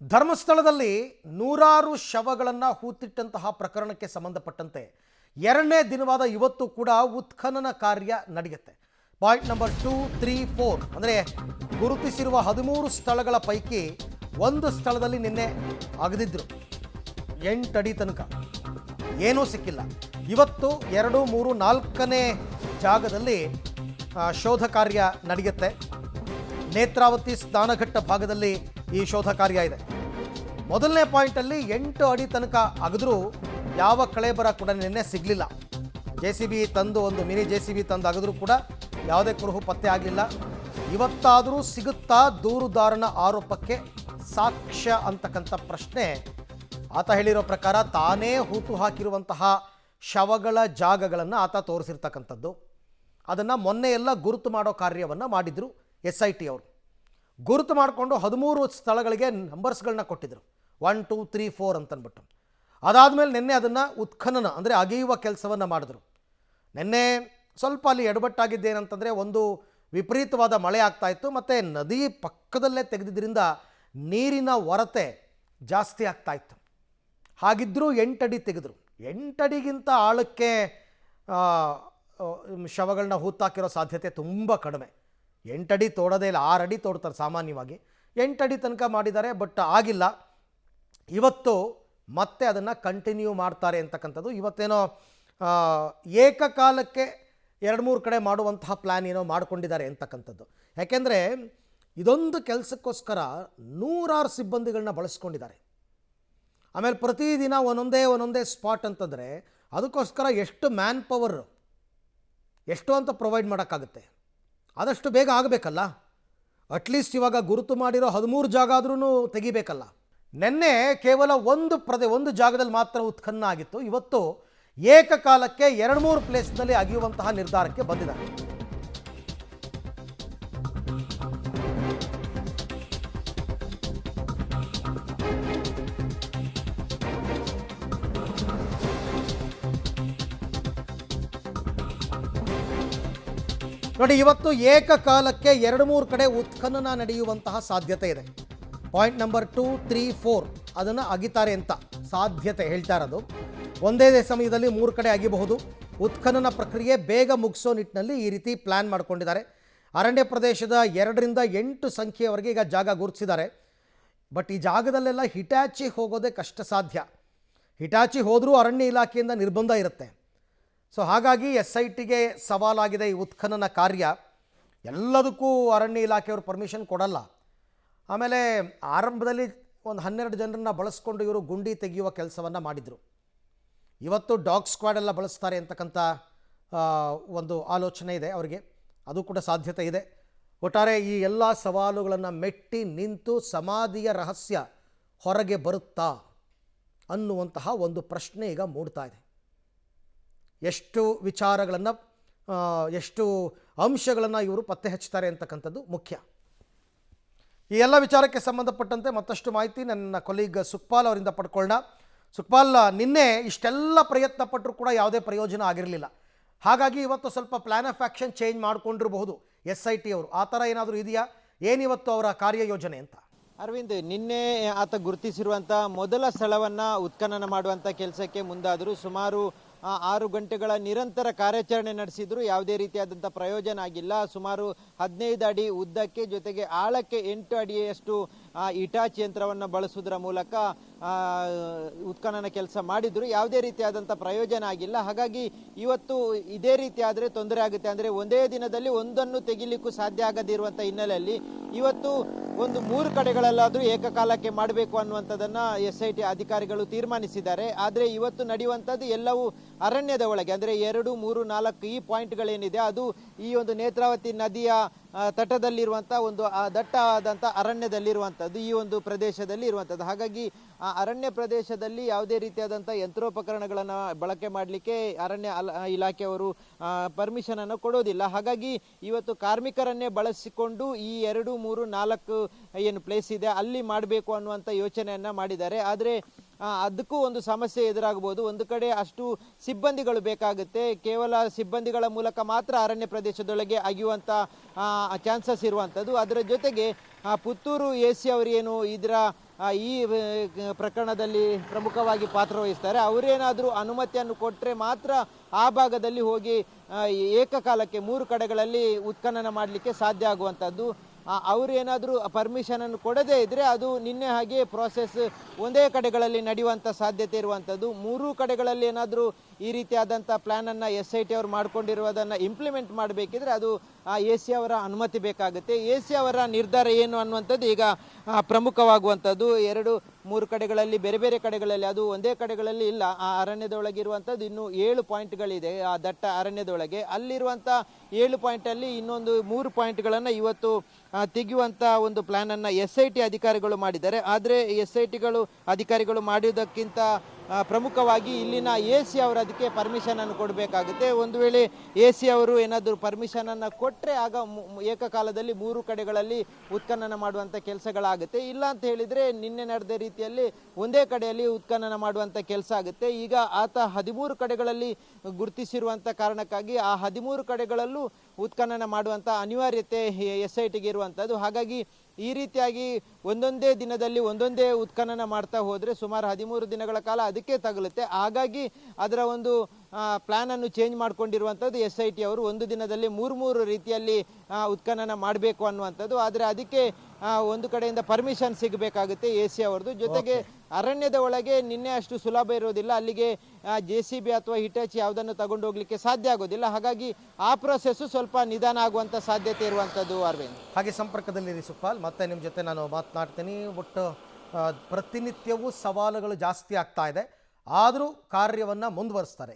ಧರ್ಮಸ್ಥಳದಲ್ಲಿ ನೂರಾರು ಶವಗಳನ್ನು ಹೂತಿಟ್ಟಂತಹ ಪ್ರಕರಣಕ್ಕೆ ಸಂಬಂಧಪಟ್ಟಂತೆ ಎರಡನೇ ದಿನವಾದ ಇವತ್ತು ಕೂಡ ಉತ್ಖನನ ಕಾರ್ಯ ನಡೆಯುತ್ತೆ. ಪಾಯಿಂಟ್ ನಂಬರ್ 2, 3, 4 ಅಂದರೆ ಗುರುತಿಸಿರುವ 13 ಸ್ಥಳಗಳ ಪೈಕಿ ಒಂದು ಸ್ಥಳದಲ್ಲಿ ನಿನ್ನೆ ಅಗದಿದ್ರು 8 ಅಡಿ ತನಕ ಏನೂ ಸಿಕ್ಕಿಲ್ಲ. ಇವತ್ತು 2, 3, 4ನೇ ಜಾಗದಲ್ಲಿ ಶೋಧ ಕಾರ್ಯ ನಡೆಯುತ್ತೆ. ನೇತ್ರಾವತಿ ಸ್ನಾನಘಟ್ಟ ಭಾಗದಲ್ಲಿ ಈ ಶೋಧ ಕಾರ್ಯ ಇದೆ. ಮೊದಲನೇ ಪಾಯಿಂಟಲ್ಲಿ 8 ಅಡಿ ತನಕ ಅಗದ್ರೂ ಯಾವ ಕಳೆಬರ ಕೂಡ ನಿನ್ನೆ ಸಿಗಲಿಲ್ಲ. JCB ತಂದು ಒಂದು ಮಿನಿ JCB ತಂದು ಅಗದ್ರೂ ಕೂಡ ಯಾವುದೇ ಕುರುಹು ಪತ್ತೆ ಆಗಲಿಲ್ಲ. ಇವತ್ತಾದರೂ ಸಿಗುತ್ತಾ ದೂರುದಾರನ ಆರೋಪಕ್ಕೆ ಸಾಕ್ಷ್ಯ ಅಂತಕ್ಕಂಥ ಪ್ರಶ್ನೆ. ಆತ ಹೇಳಿರೋ ಪ್ರಕಾರ ತಾನೇ ಹೂತು ಹಾಕಿರುವಂತಹ ಶವಗಳ ಜಾಗಗಳನ್ನು ಆತ ತೋರಿಸಿರ್ತಕ್ಕಂಥದ್ದು. ಅದನ್ನು ಮೊನ್ನೆ ಎಲ್ಲ ಗುರುತು ಮಾಡೋ ಕಾರ್ಯವನ್ನು ಮಾಡಿದರು SIT ಅವರು. ಗುರುತು ಮಾಡಿಕೊಂಡು 13 ಸ್ಥಳಗಳಿಗೆ ನಂಬರ್ಸ್ಗಳನ್ನ ಕೊಟ್ಟಿದ್ದರು, 1, 2, 3, 4 ಅಂತಂದ್ಬಿಟ್ಟು. ಅದಾದಮೇಲೆ ನಿನ್ನೆ ಅದನ್ನು ಉತ್ಖನನ ಅಂದರೆ ಅಗೆಯುವ ಕೆಲಸವನ್ನು ಮಾಡಿದ್ರು. ನಿನ್ನೆ ಸ್ವಲ್ಪ ಅಲ್ಲಿ ಎಡಬಟ್ಟಾಗಿದ್ದೇನಂತಂದರೆ, ಒಂದು ವಿಪರೀತವಾದ ಮಳೆ ಆಗ್ತಾಯಿತ್ತು ಮತ್ತು ನದಿ ಪಕ್ಕದಲ್ಲೇ ತೆಗೆದಿದ್ದರಿಂದ ನೀರಿನ ಹೊರತೆ ಜಾಸ್ತಿ ಆಗ್ತಾಯಿತ್ತು. ಹಾಗಿದ್ದರೂ 8 ಅಡಿ ತೆಗೆದ್ರು. 8 ಅಡಿಗಿಂತ ಆಳಕ್ಕೆ ಶವಗಳನ್ನ ಹೂತಾಕಿರೋ ಸಾಧ್ಯತೆ ತುಂಬ ಕಡಿಮೆ. 8 ಅಡಿ ತೋಡೋದೇ ಇಲ್ಲ, 6 ಅಡಿ ತೋಡ್ತಾರೆ ಸಾಮಾನ್ಯವಾಗಿ. 8 ಅಡಿ ತನಕ ಮಾಡಿದ್ದಾರೆ, ಬಟ್ ಆಗಿಲ್ಲ. ಇವತ್ತು ಮತ್ತೆ ಅದನ್ನು ಕಂಟಿನ್ಯೂ ಮಾಡ್ತಾರೆ ಅಂತಕ್ಕಂಥದ್ದು. ಇವತ್ತೇನೋ ಏಕಕಾಲಕ್ಕೆ 2-3 ಕಡೆ ಮಾಡುವಂತಹ ಪ್ಲ್ಯಾನ್ ಏನೋ ಮಾಡಿಕೊಂಡಿದ್ದಾರೆ ಅಂತಕ್ಕಂಥದ್ದು. ಯಾಕೆಂದರೆ ಇದೊಂದು ಕೆಲಸಕ್ಕೋಸ್ಕರ ನೂರಾರು ಸಿಬ್ಬಂದಿಗಳನ್ನ ಬಳಸ್ಕೊಂಡಿದ್ದಾರೆ. ಆಮೇಲೆ ಪ್ರತಿದಿನ ಒಂದೊಂದೇ ಸ್ಪಾಟ್ ಅಂತಂದರೆ ಅದಕ್ಕೋಸ್ಕರ ಎಷ್ಟು ಮ್ಯಾನ್ ಪವರ್ ಎಷ್ಟು ಅಂತ ಪ್ರೊವೈಡ್ ಮಾಡೋಕ್ಕಾಗುತ್ತೆ. ಆದಷ್ಟು ಬೇಗ ಆಗಬೇಕಲ್ಲ. ಅಟ್ಲೀಸ್ಟ್ ಇವಾಗ ಗುರುತು ಮಾಡಿರೋ 13 ಜಾಗ ಆದ್ರೂ ತೆಗಿಬೇಕಲ್ಲ. ನಿನ್ನೆ ಕೇವಲ ಒಂದು ಜಾಗದಲ್ಲಿ ಮಾತ್ರ ಉತ್ಖನನ ಆಗಿತ್ತು. ಇವತ್ತು ಏಕಕಾಲಕ್ಕೆ 2-3 ಪ್ಲೇಸ್ನಲ್ಲಿ ಅಗೆಯುವಂತಹ ನಿರ್ಧಾರಕ್ಕೆ ಬಂದಿದ್ದಾರೆ. ನೋಡಿ, ಇವತ್ತು ಏಕಕಾಲಕ್ಕೆ 2-3 ಕಡೆ ಉತ್ಖನನ ನಡೆಯುವಂತಹ ಸಾಧ್ಯತೆ ಇದೆ. ಪಾಯಿಂಟ್ ನಂಬರ್ 2, 3, 4 ಅದನ್ನು ಅಗಿತಾರೆ ಅಂತ ಸಾಧ್ಯತೆ ಹೇಳ್ತಾ ಇರೋದು. ಒಂದೇ ಸಮಯದಲ್ಲಿ 3 ಕಡೆ ಅಗಿಬಹುದು. ಉತ್ಖನನ ಪ್ರಕ್ರಿಯೆ ಬೇಗ ಮುಗಿಸೋ ನಿಟ್ಟಿನಲ್ಲಿ ಈ ರೀತಿ ಪ್ಲ್ಯಾನ್ ಮಾಡ್ಕೊಂಡಿದ್ದಾರೆ. ಅರಣ್ಯ ಪ್ರದೇಶದ 2ರಿಂದ 8 ಸಂಖ್ಯೆಯವರೆಗೆ ಈಗ ಜಾಗ ಗುರುತಿಸಿದ್ದಾರೆ. ಬಟ್ ಈ ಜಾಗದಲ್ಲೆಲ್ಲ ಹಿಟಾಚಿ ಹೋಗೋದೇ ಕಷ್ಟ ಸಾಧ್ಯ. ಹಿಟಾಚಿ ಹೋದರೂ ಅರಣ್ಯ ಇಲಾಖೆಯಿಂದ ನಿರ್ಬಂಧ ಇರುತ್ತೆ. ಸೊ ಹಾಗಾಗಿ SITಗೆ ಸವಾಲಾಗಿದೆ ಈ ಉತ್ಖನನ ಕಾರ್ಯ. ಎಲ್ಲದಕ್ಕೂ ಅರಣ್ಯ ಇಲಾಖೆಯವರು ಪರ್ಮಿಷನ್ ಕೊಡಲ್ಲ. ಆಮೇಲೆ ಆರಂಭದಲ್ಲಿ ಒಂದು 12 ಜನರನ್ನು ಬಳಸ್ಕೊಂಡು ಇವರು ಗುಂಡಿ ತೆಗೆಯುವ ಕೆಲಸವನ್ನು ಮಾಡಿದರು. ಇವತ್ತು ಡಾಗ್ ಸ್ಕ್ವಾಡ್ ಎಲ್ಲ ಬಳಸ್ತಾರೆ ಅಂತಕ್ಕಂಥ ಒಂದು ಆಲೋಚನೆ ಇದೆ ಅವರಿಗೆ. ಅದು ಕೂಡ ಸಾಧ್ಯತೆ ಇದೆ. ಒಟ್ಟಾರೆ ಈ ಎಲ್ಲ ಸವಾಲುಗಳನ್ನು ಮೆಟ್ಟಿ ನಿಂತು ಸಮಾಧಿಯ ರಹಸ್ಯ ಹೊರಗೆ ಬರುತ್ತಾ ಅನ್ನುವಂತಹ ಒಂದು ಪ್ರಶ್ನೆ ಈಗ ಮೂಡ್ತಾ ಇದೆ. ಎಷ್ಟು ವಿಚಾರಗಳನ್ನು ಎಷ್ಟು ಅಂಶಗಳನ್ನು ಇವರು ಪತ್ತೆ ಹಚ್ತಾರೆ ಅಂತಕ್ಕಂಥದ್ದು ಮುಖ್ಯ. ಈ ಎಲ್ಲ ವಿಚಾರಕ್ಕೆ ಸಂಬಂಧಪಟ್ಟಂತೆ ಮತ್ತಷ್ಟು ಮಾಹಿತಿ ನನ್ನ ಕೊಲೀಗ್ ಸುಖಪಾಲ್ ಅವರಿಂದ ಪಡ್ಕೊಳ್ಳೋಣ. ಸುಖಪಾಲ್, ನಿನ್ನೆ ಇಷ್ಟೆಲ್ಲ ಪ್ರಯತ್ನ ಪಟ್ಟರೂ ಕೂಡ ಯಾವುದೇ ಪ್ರಯೋಜನ ಆಗಿರಲಿಲ್ಲ. ಹಾಗಾಗಿ ಇವತ್ತು ಸ್ವಲ್ಪ ಪ್ಲ್ಯಾನ್ ಆಫ್ ಆ್ಯಕ್ಷನ್ ಚೇಂಜ್ ಮಾಡಿಕೊಂಡಿರಬಹುದು SIT ಅವರು. ಆ ಥರ ಏನಾದರೂ ಇದೆಯಾ? ಏನಿವತ್ತು ಅವರ ಕಾರ್ಯಯೋಜನೆ ಅಂತ? ಅರವಿಂದ್, ನಿನ್ನೆ ಆತ ಗುರುತಿಸಿರುವಂಥ ಮೊದಲ ಸ್ಥಳವನ್ನು ಉತ್ಖನನ ಮಾಡುವಂಥ ಕೆಲಸಕ್ಕೆ ಮುಂದಾದರು. ಸುಮಾರು 6 ಗಂಟೆಗಳ ನಿರಂತರ ಕಾರ್ಯಾಚರಣೆ ನಡೆಸಿದ್ರು. ಯಾವುದೇ ರೀತಿಯಾದಂಥ ಪ್ರಯೋಜನ ಆಗಿಲ್ಲ. ಸುಮಾರು 15 ಅಡಿ ಉದ್ದಕ್ಕೆ ಜೊತೆಗೆ ಆಳಕ್ಕೆ 8 ಅಡಿಯಷ್ಟು ಇಟಾಚಿ ಯಂತ್ರವನ್ನು ಬಳಸುವುದರ ಮೂಲಕ ಉತ್ಖನನ ಕೆಲಸ ಮಾಡಿದ್ರು. ಯಾವುದೇ ರೀತಿಯಾದಂಥ ಪ್ರಯೋಜನ ಆಗಿಲ್ಲ. ಹಾಗಾಗಿ ಇವತ್ತು ಇದೇ ರೀತಿ ಆದರೆ ತೊಂದರೆ ಆಗುತ್ತೆ. ಅಂದರೆ ಒಂದೇ ದಿನದಲ್ಲಿ ಒಂದನ್ನು ತೆಗಿಲಿಕ್ಕೂ ಸಾಧ್ಯ ಆಗದಿರುವಂಥ ಹಿನ್ನೆಲೆಯಲ್ಲಿ ಇವತ್ತು ಒಂದು 3 ಕಡೆಗಳಲ್ಲಾದರೂ ಏಕಕಾಲಕ್ಕೆ ಮಾಡಬೇಕು ಅನ್ನುವಂಥದ್ದನ್ನು SIT ಅಧಿಕಾರಿಗಳು ತೀರ್ಮಾನಿಸಿದ್ದಾರೆ. ಆದರೆ ಇವತ್ತು ನಡೆಯುವಂಥದ್ದು ಎಲ್ಲವೂ ಅರಣ್ಯದ ಒಳಗೆ, ಅಂದರೆ 2, 3, 4 ಈ ಪಾಯಿಂಟ್ಗಳೇನಿದೆ ಅದು ಈ ಒಂದು ನೇತ್ರಾವತಿ ನದಿಯ ತಟದಲ್ಲಿರುವಂಥ ಒಂದು ದಟ್ಟವಾದಂಥ ಅರಣ್ಯದಲ್ಲಿರುವಂಥದ್ದು, ಈ ಒಂದು ಪ್ರದೇಶದಲ್ಲಿ ಇರುವಂಥದ್ದು. ಹಾಗಾಗಿ ಆ ಅರಣ್ಯ ಪ್ರದೇಶದಲ್ಲಿ ಯಾವುದೇ ರೀತಿಯಾದಂಥ ಯಂತ್ರೋಪಕರಣಗಳನ್ನು ಬಳಕೆ ಮಾಡಲಿಕ್ಕೆ ಅರಣ್ಯ ಇಲಾಖೆಯವರು ಪರ್ಮಿಷನನ್ನು ಕೊಡೋದಿಲ್ಲ. ಹಾಗಾಗಿ ಇವತ್ತು ಕಾರ್ಮಿಕರನ್ನೇ ಬಳಸಿಕೊಂಡು ಈ 2, 3, 4 ಏನು ಪ್ಲೇಸ್ ಇದೆ ಅಲ್ಲಿ ಮಾಡಬೇಕು ಅನ್ನುವಂಥ ಯೋಚನೆಯನ್ನು ಮಾಡಿದ್ದಾರೆ. ಆದರೆ ಅದಕ್ಕೂ ಒಂದು ಸಮಸ್ಯೆ ಎದುರಾಗಬಹುದು. ಒಂದು ಕಡೆ ಅಷ್ಟು ಸಿಬ್ಬಂದಿಗಳು ಬೇಕಾಗುತ್ತೆ. ಕೇವಲ ಸಿಬ್ಬಂದಿಗಳ ಮೂಲಕ ಮಾತ್ರ ಅರಣ್ಯ ಪ್ರದೇಶದೊಳಗೆ ಅಗೆಯುವಂಥ ಚಾನ್ಸಸ್ ಇರುವಂಥದ್ದು. ಅದರ ಜೊತೆಗೆ ಪುತ್ತೂರು AC ಅವರು ಏನು ಇದರ ಈ ಪ್ರಕರಣದಲ್ಲಿ ಪ್ರಮುಖವಾಗಿ ಪಾತ್ರವಹಿಸ್ತಾರೆ. ಅವರೇನಾದರೂ ಅನುಮತಿಯನ್ನು ಕೊಟ್ಟರೆ ಮಾತ್ರ ಆ ಭಾಗದಲ್ಲಿ ಹೋಗಿ ಏಕಕಾಲಕ್ಕೆ 3 ಕಡೆಗಳಲ್ಲಿ ಉತ್ಖನನ ಮಾಡಲಿಕ್ಕೆ ಸಾಧ್ಯ ಆಗುವಂಥದ್ದು. ಅವರೇನಾದರೂ ಪರ್ಮಿಷನನ್ನು ಕೊಡದೇ ಇದ್ದರೆ ಅದು ನಿನ್ನೆ ಹಾಗೆ ಪ್ರಾಸೆಸ್ ಒಂದೇ ಕಡೆಗಳಲ್ಲಿ ನಡೆಯುವಂಥ ಸಾಧ್ಯತೆ ಇರುವಂಥದ್ದು. 3 ಕಡೆಗಳಲ್ಲಿ ಏನಾದರೂ ಈ ರೀತಿಯಾದಂಥ ಪ್ಲ್ಯಾನನ್ನು SIT ಅವರು ಮಾಡಿಕೊಂಡಿರುವುದನ್ನು ಇಂಪ್ಲಿಮೆಂಟ್ ಮಾಡಬೇಕಿದ್ರೆ ಅದು AC ಅವರ ಅನುಮತಿ ಬೇಕಾಗುತ್ತೆ. AC ಅವರ ನಿರ್ಧಾರ ಏನು ಅನ್ನುವಂಥದ್ದು ಈಗ ಪ್ರಮುಖವಾಗುವಂಥದ್ದು. 2-3 ಕಡೆಗಳಲ್ಲಿ ಬೇರೆ ಬೇರೆ ಕಡೆಗಳಲ್ಲಿ, ಅದು ಒಂದೇ ಕಡೆಗಳಲ್ಲಿ ಇಲ್ಲ. ಆ ಅರಣ್ಯದೊಳಗಿರುವಂಥದ್ದು ಇನ್ನೂ 7 ಪಾಯಿಂಟ್ಗಳಿದೆ. ಆ ದಟ್ಟ ಅರಣ್ಯದೊಳಗೆ ಅಲ್ಲಿರುವಂಥ 7 ಪಾಯಿಂಟಲ್ಲಿ ಇನ್ನೊಂದು 3 ಪಾಯಿಂಟ್ಗಳನ್ನು ಇವತ್ತು ತೆಗೆಯುವಂಥ ಒಂದು ಪ್ಲ್ಯಾನನ್ನು SIT ಅಧಿಕಾರಿಗಳು ಮಾಡಿದ್ದಾರೆ. ಆದರೆ SITಗಳು ಅಧಿಕಾರಿಗಳು ಮಾಡುವುದಕ್ಕಿಂತ ಪ್ರಮುಖವಾಗಿ ಇಲ್ಲಿನ AC ಅವರು ಅದಕ್ಕೆ ಪರ್ಮಿಷನನ್ನು ಕೊಡಬೇಕಾಗುತ್ತೆ. ಒಂದು ವೇಳೆ AC ಅವರು ಏನಾದರೂ ಪರ್ಮಿಷನನ್ನು ಕೊಟ್ಟರೆ ಆಗ ಏಕಕಾಲದಲ್ಲಿ 3 ಕಡೆಗಳಲ್ಲಿ ಉತ್ಖನನ ಮಾಡುವಂಥ ಕೆಲಸಗಳಾಗುತ್ತೆ. ಇಲ್ಲ ಅಂತ ಹೇಳಿದರೆ ನಿನ್ನೆ ನಡೆದ ರೀತಿಯಲ್ಲಿ ಒಂದೇ ಕಡೆಯಲ್ಲಿ ಉತ್ಖನನ ಮಾಡುವಂಥ ಕೆಲಸ ಆಗುತ್ತೆ. ಈಗ ಆತ 13 ಕಡೆಗಳಲ್ಲಿ ಗುರುತಿಸಿರುವಂಥ ಕಾರಣಕ್ಕಾಗಿ ಆ 13 ಕಡೆಗಳಲ್ಲೂ ಉತ್ಖನನ ಮಾಡುವಂಥ ಅನಿವಾರ್ಯತೆ SITಗೆ ಇರುವಂಥದ್ದು. ಹಾಗಾಗಿ ಈ ರೀತಿಯಾಗಿ ಒಂದೊಂದೇ ದಿನದಲ್ಲಿ ಒಂದೊಂದೇ ಉತ್ಖನನ ಮಾಡ್ತಾ ಹೋದರೆ ಸುಮಾರು 13 ದಿನಗಳ ಕಾಲ ಅದಕ್ಕೆ ತಗಲುತ್ತೆ. ಹಾಗಾಗಿ ಅದರ ಒಂದು ಪ್ಲ್ಯಾನನ್ನು ಚೇಂಜ್ ಮಾಡ್ಕೊಂಡಿರುವಂಥದ್ದು SIT ಅವರು. ಒಂದು ದಿನದಲ್ಲಿ 3 ರೀತಿಯಲ್ಲಿ ಉತ್ಖನನ ಮಾಡಬೇಕು ಅನ್ನುವಂಥದ್ದು. ಆದರೆ ಅದಕ್ಕೆ ಒಂದು ಕಡೆಯಿಂದ ಪರ್ಮಿಷನ್ ಸಿಗಬೇಕಾಗುತ್ತೆ AC ಅವ್ರದ್ದು. ಜೊತೆಗೆ ಅರಣ್ಯದ ಒಳಗೆ ನಿನ್ನೆ ಅಷ್ಟು ಸುಲಭ ಇರೋದಿಲ್ಲ. ಅಲ್ಲಿಗೆ JCB ಅಥವಾ ಹಿಟಾಚಿ ಯಾವುದನ್ನು ತಗೊಂಡು ಹೋಗ್ಲಿಕ್ಕೆ ಸಾಧ್ಯ ಆಗೋದಿಲ್ಲ. ಹಾಗಾಗಿ ಆ ಪ್ರೊಸೆಸ್ಸು ಸ್ವಲ್ಪ ನಿಧಾನ ಆಗುವಂಥ ಸಾಧ್ಯತೆ ಇರುವಂಥದ್ದು. ಅರವಿಂದ್, ಹಾಗೆ ಸಂಪರ್ಕದಲ್ಲಿರಿ ಸುಖಪಾಲ್, ಮತ್ತೆ ನಿಮ್ಮ ಜೊತೆ ನಾನು ಮಾತನಾಡ್ತೀನಿ. ಒಟ್ಟು ಪ್ರತಿನಿತ್ಯವೂ ಸವಾಲುಗಳು ಜಾಸ್ತಿ ಆಗ್ತಾ ಇದೆ, ಆದರೂ ಕಾರ್ಯವನ್ನು ಮುಂದುವರಿಸ್ತಾರೆ.